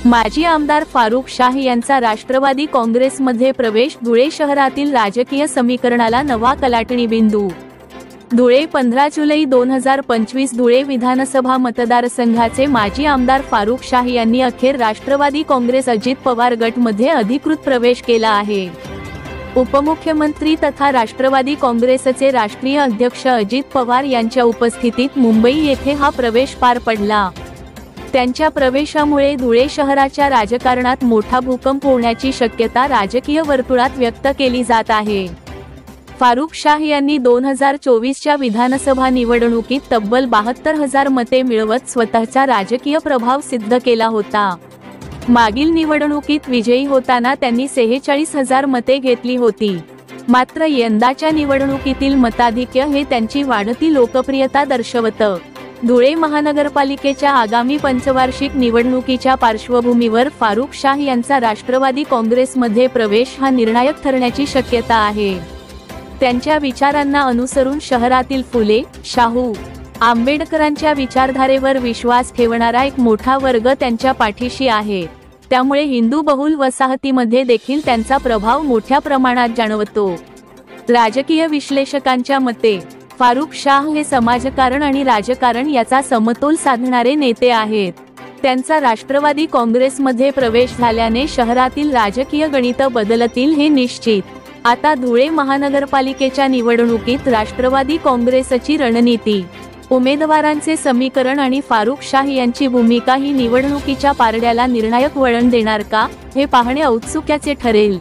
माजी आमदार फारुख शाह यांचा राष्ट्रवादी काँग्रेसमध्ये प्रवेश, धुळे शहरातील राजकीय समीकरणाला नवा कलाटणी बिंदू। धुळे 15 जुलै 2025 धुळे विधानसभा मतदारसंघाचे माजी आमदार फारुख शाह यांनी अखेर राष्ट्रवादी काँग्रेस अजित पवार गट मध्ये अधिकृत प्रवेश केला आहे। उपमुख्यमंत्री तथा राष्ट्रवादी काँग्रेसचे राष्ट्रीय अध्यक्ष अजित पवार यांच्या उपस्थितीत मुंबई येथे हा प्रवेश पार पडला। त्यांच्या प्रवेशामुळे धुळे शहराच्या राजकारणात मोठा भूकंप होण्याची शक्यता राजकीय वर्तुळात व्यक्त केली जात आहे। फारुख शाह यांनी 2024च्या विधानसभा निवडणुकीत तब्बल 72,000 मते मिळवत स्वतःचा राजकीय प्रभाव सिद्ध केला होता। मागील निवडणुकीत विजयी होताना त्यांनी 46,000 मते घेतली होती। मात्र यंदाच्या निवडणुकीतील मताधिक्य हे त्यांची वाढती लोकप्रियता दर्शवतं। धुळे महानगरपालिकेच्या आगामी पंचवार्षिक निवडणुकीच्या पार्श्वभूमीवर फारुख शाह यांचा राष्ट्रवादी काँग्रेसमध्ये प्रवेश हा निर्णायक ठरण्याची शक्यता आहे। त्यांच्या विचारांना अनुसरून शहरातील फुले, शाहू, आंबेडकरांच्या विचारधारेवर विश्वास ठेवणारा एक मोठा वर्ग त्यांच्या पाठीशी आहे। त्यामुळे हिंदू बहुल वसाहतीमध्ये देखील त्यांचा प्रभाव मोठ्या प्रमाणात जाणवतो। राजकीय विश्लेषकांच्या मते फारुख शाह हे समाजकारण आणि राजकारण याचा समतोल साधणारे नेते आहेत। त्यांचा राष्ट्रवादी काँग्रेसमध्ये प्रवेश झाल्याने शहरातील राजकीय गणित बदलतील हे निश्चित। आता धुळे महानगरपालिकेच्या निवडणुकीत राष्ट्रवादी काँग्रेसची रणनीती, उमेदवारांचे समीकरण आणि फारुख शाह यांची भूमिका ही निवडणुकीच्या पारड्याला निर्णायक वळण देणार का, हे पाहणे औत्सुक्याचे ठरेल।